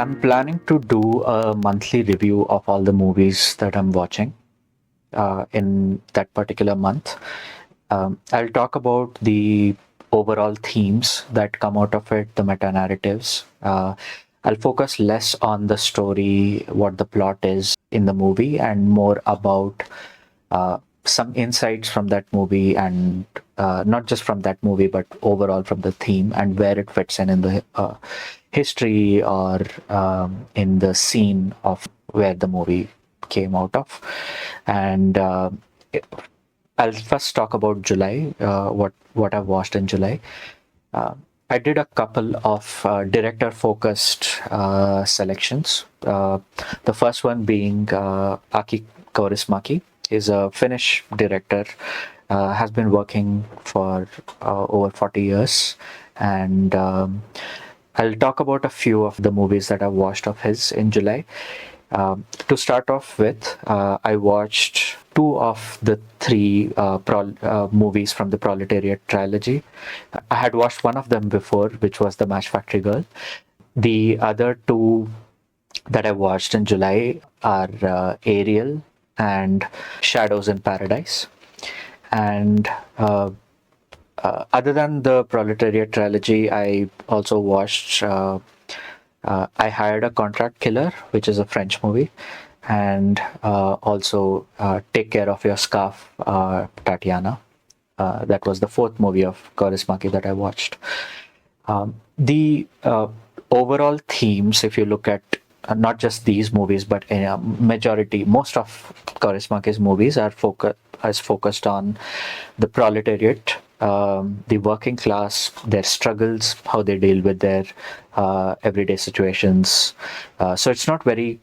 I'm planning to do a monthly review of all the movies that I'm watching in that particular month. I'll talk about the overall themes that come out of it, the meta narratives. I'll focus less on the story, what the plot is in the movie, and more about some insights from that movie, and not just from that movie, but overall from the theme and where it fits in the history or in the scene of where the movie came out of. And I'll first talk about July, what I've watched in July. Uh, I did a couple of director-focused selections. The first one being Aki Kaurismäki. Is a Finnish director, has been working for over 40 years, and I'll talk about a few of the movies that I've watched of his in July. To start off with, I watched two of the three movies from the Proletariat trilogy. I had watched one of them before, which was The Match Factory Girl. The other two that I watched in July are Ariel and Shadows in Paradise. And other than the Proletariat trilogy, I also watched I Hired a Contract Killer, which is a French movie, and also Take Care of Your Scarf, Tatiana. That was the fourth movie of Kaurismäki that I watched. The overall themes, if you look at not just these movies, but most of Kaurismäki's movies are focused on the proletariat, the working class, their struggles, how they deal with their everyday situations. So it's not very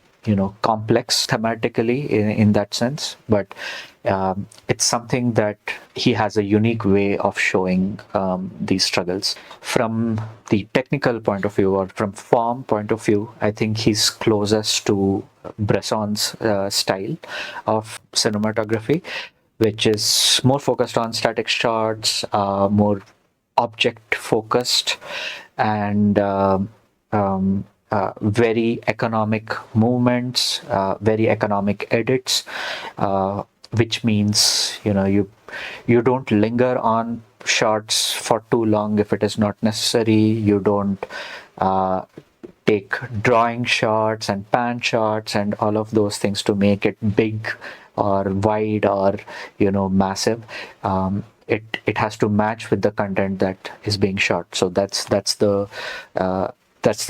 complex thematically in that sense, but it's something that he has a unique way of showing these struggles. From the technical point of view or from form point of view, I think he's closest to Bresson's style of cinematography, which is more focused on static shots, more object focused, and very economic movements, very economic edits, which means you don't linger on shots for too long if it is not necessary. You don't take drawing shots and pan shots and all of those things to make it big or wide or massive. It has to match with the content that is being shot. So that's the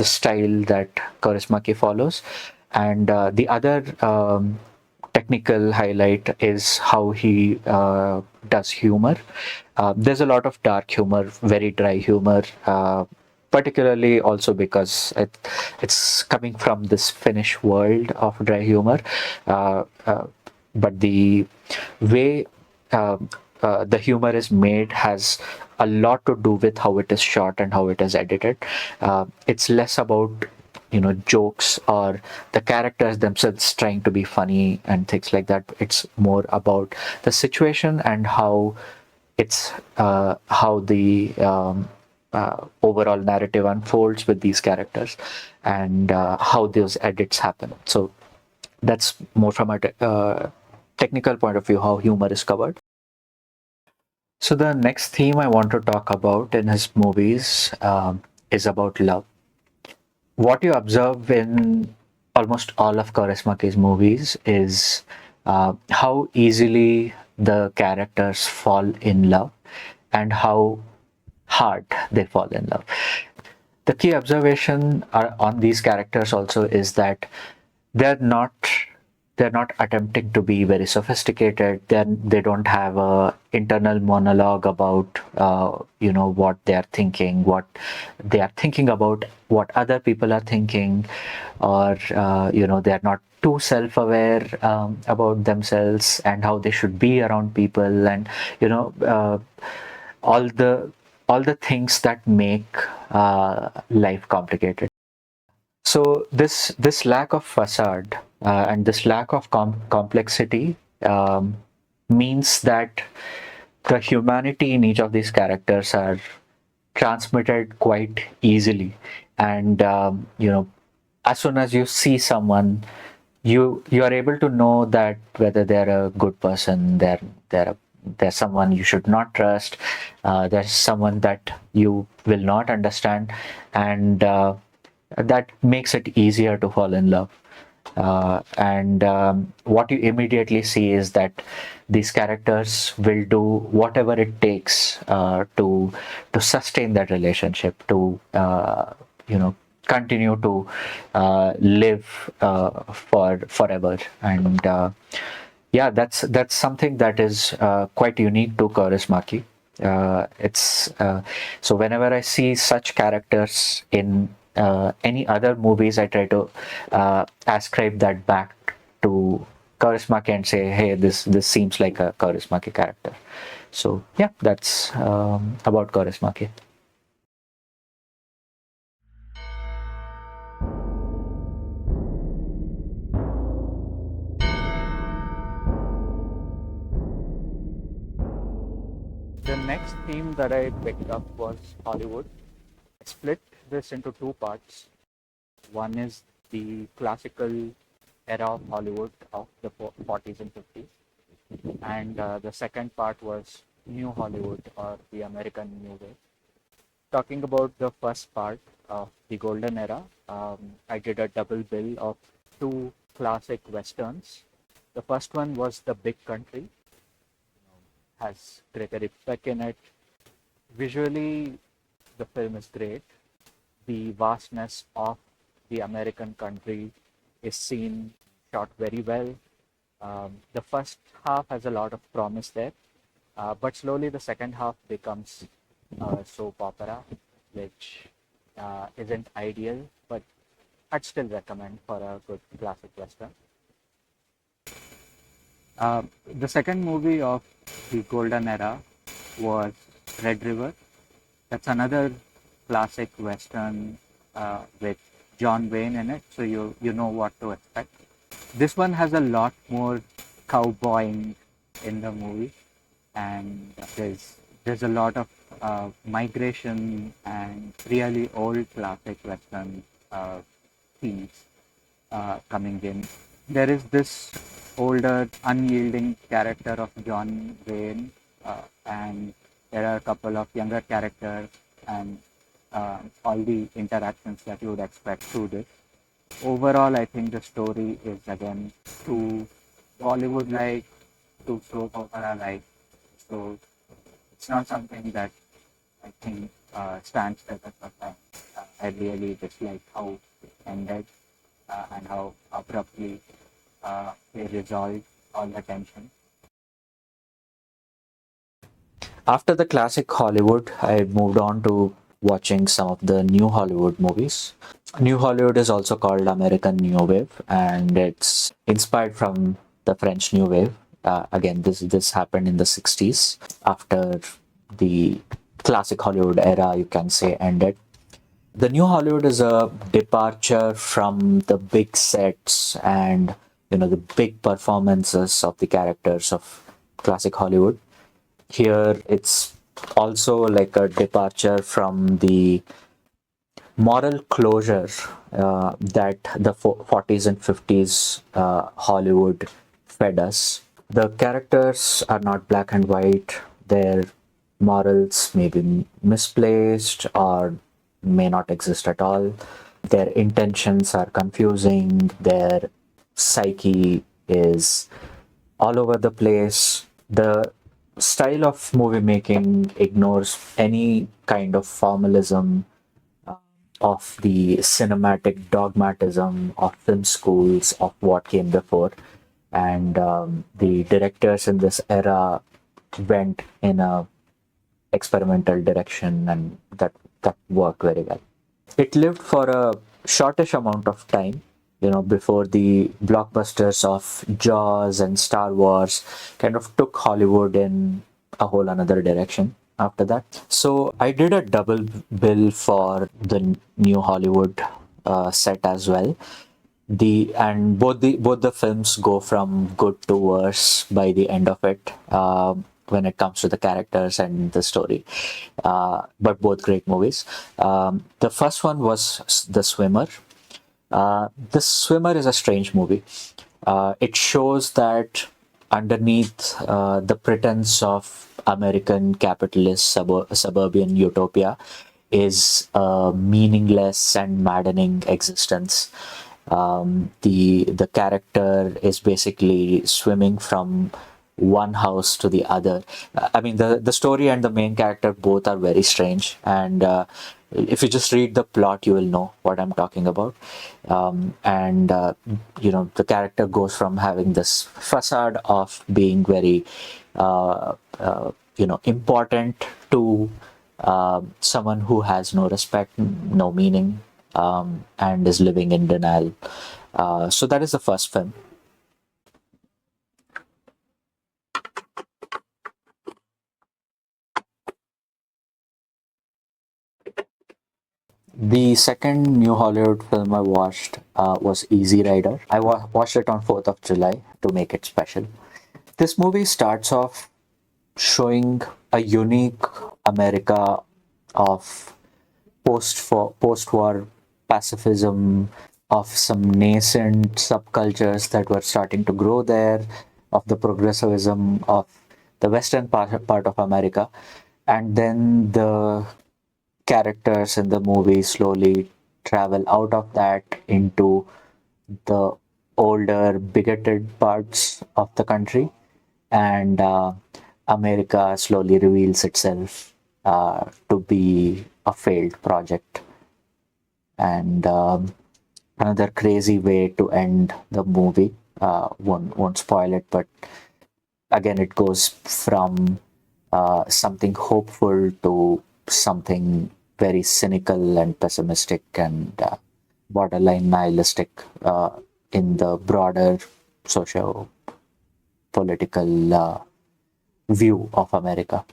style that Kaurismäki follows. And the other technical highlight is how he does humor. There's a lot of dark humor, very dry humor, particularly also because it's coming from this Finnish world of dry humor. But the way the humor is made has a lot to do with how it is shot and how it is edited. It's less about jokes or the characters themselves trying to be funny and things like that. It's more about the situation and how the overall narrative unfolds with these characters, and how those edits happen. So that's more from a technical point of view, how humor is covered. So the next theme I want to talk about in his movies is about love. What you observe in almost all of Kaurismäki's movies is how easily the characters fall in love and how hard they fall in love. The key observation on these characters also is that they're not attempting to be very sophisticated. They don't have a internal monologue about what they are thinking, about what other people are thinking, or they are not too self-aware about themselves and how they should be around people, and all the things that make life complicated. So this lack of facade and this lack of complexity means that the humanity in each of these characters are transmitted quite easily, and as soon as you see someone, you are able to know that whether they're a good person, they're someone you should not trust, there's someone that you will not understand, and that makes it easier to fall in love. And what you immediately see is that these characters will do whatever it takes to sustain that relationship, to you know continue to live for forever. And yeah, that's something that is quite unique to Kaurismäki. It's So whenever I see such characters in any other movies, I try to ascribe that back to Kaurismäki and say, hey, this seems like a Kaurismäki character. So yeah, that's about Kaurismäki. The next theme that I picked up was Hollywood. I split this into two parts. One is the classical era of Hollywood of the 40s and 50s, and the second part was New Hollywood, or the American New Wave. Talking about the first part of the golden era, I did a double bill of two classic westerns. The first one was The Big Country, has Gregory Peck in it. Visually, the film is great. The vastness of the American country is seen, shot very well. The first half has a lot of promise there, but slowly the second half becomes soap opera, which isn't ideal, but I'd still recommend for a good classic western. The second movie of the golden era was Red River. That's another classic western with John Wayne in it, so you know what to expect. This one has a lot more cowboying in the movie, and there's a lot of migration and really old classic western themes coming in. There is this older, unyielding character of John Wayne, and there are a couple of younger characters, and all the interactions that you would expect through this. Overall, I think the story is again too Bollywood-like, too soap opera-like. So it's not something that I think stands the test of time. I really dislike how it ended, and how abruptly they resolved all the tension. After the classic Hollywood, I moved on to watching some of the new Hollywood movies. New Hollywood is also called American New Wave, and it's inspired from the French New Wave. Again, this happened in the 60s after the classic Hollywood era, you can say, ended. The New Hollywood is a departure from the big sets and the big performances of the characters of classic Hollywood. Here, it's also like a departure from the moral closure that the 40s and 50s Hollywood fed us. The characters are not black and white. Their morals may be misplaced or may not exist at all. Their intentions are confusing. Their psyche is all over the place. The style of movie making ignores any kind of formalism of the cinematic dogmatism of film schools of what came before. And the directors in this era went in a experimental direction, and that worked very well. It lived for a shortish amount of time, before the blockbusters of Jaws and Star Wars kind of took Hollywood in a whole another direction after that. So I did a double bill for the new Hollywood set as well. Both the films go from good to worse by the end of it, when it comes to the characters and the story. But both great movies. The first one was The Swimmer. This Swimmer is a strange movie. It shows that underneath the pretense of American capitalist suburban utopia is a meaningless and maddening existence. The character is basically swimming from one house to the other. I mean, the story and the main character both are very strange, and if you just read the plot, you will know what I'm talking about. And the character goes from having this facade of being very, important to someone who has no respect, no meaning, and is living in denial. So that is the first film. The second new Hollywood film I watched was Easy Rider. I watched it on 4th of July to make it special. This movie starts off showing a unique America of post-war pacifism, of some nascent subcultures that were starting to grow there, of the progressivism of the western part of America, and then the characters in the movie slowly travel out of that into the older, bigoted parts of the country, and America slowly reveals itself to be a failed project. And another crazy way to end the movie. Won't spoil it, but again, it goes from something hopeful to something very cynical and pessimistic and borderline nihilistic in the broader socio political view of America.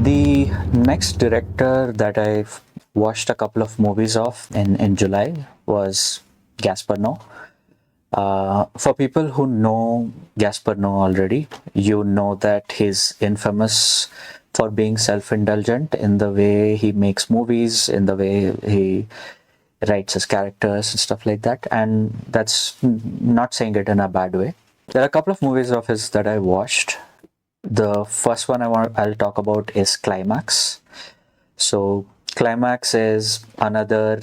The next director that I've watched a couple of movies of in July was Gaspar. For people who know Gaspar already, you know that he's infamous for being self-indulgent in the way he makes movies, in the way he writes his characters and stuff like that. And that's not saying it in a bad way. There are a couple of movies of his that I watched. The first one I'll talk about is Climax. So Climax is another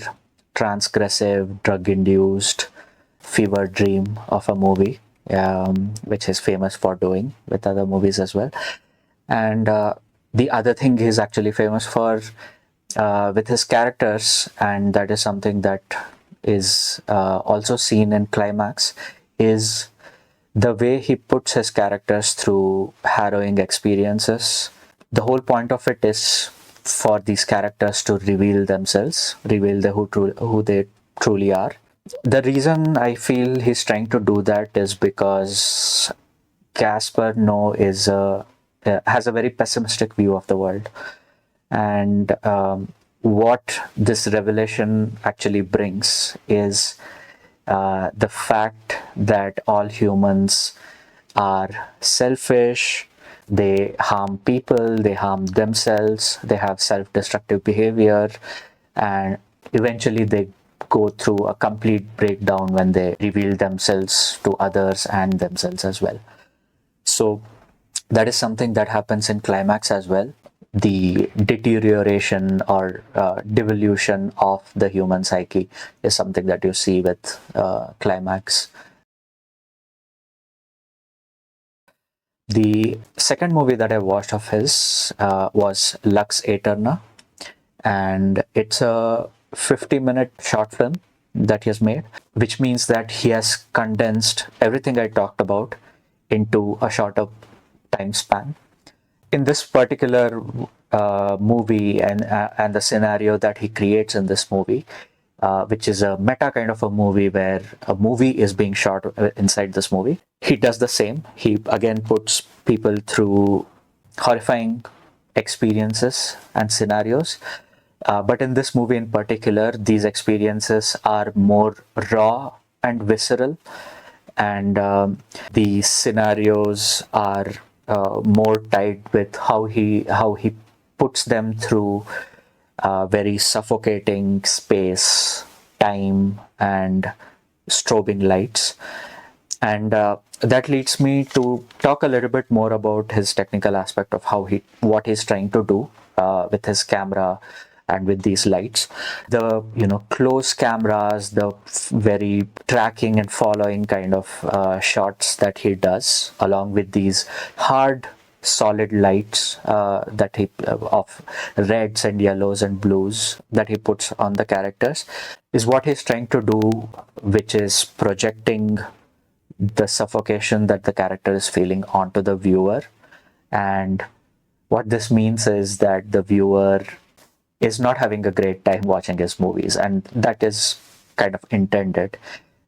transgressive, drug-induced fever dream of a movie, which he's famous for doing with other movies as well. And the other thing he's actually famous for with his characters, and that is something that is also seen in Climax, is the way he puts his characters through harrowing experiences. The whole point of it is for these characters to reveal themselves, reveal who they truly are. The reason I feel he's trying to do that is because Gaspar No is has a very pessimistic view of the world, and what this revelation actually brings is the fact that all humans are selfish, they harm people, they harm themselves, they have self destructive behavior, and eventually they go through a complete breakdown when they reveal themselves to others and themselves as well. So, that is something that happens in Climax as well. The deterioration or devolution of the human psyche is something that you see with Climax. The second movie that I watched of his was Lux Eterna, and it's a 50-minute short film that he has made, which means that he has condensed everything I talked about into a shorter time span. In this particular movie and the scenario that he creates in this movie, which is a meta kind of a movie where a movie is being shot inside this movie. He does the same. He again puts people through horrifying experiences and scenarios. But in this movie in particular, these experiences are more raw and visceral, and the scenarios are more tied with how he puts them through very suffocating space, time, and strobing lights. And that leads me to talk a little bit more about his technical aspect of what he's trying to do with his camera and with these lights. The close cameras, the very tracking and following kind of shots that he does, along with these hard solid lights that he of reds and yellows and blues that he puts on the characters, is what he's trying to do, which is projecting the suffocation that the character is feeling onto the viewer. And what this means is that the viewer is not having a great time watching his movies, and that is kind of intended.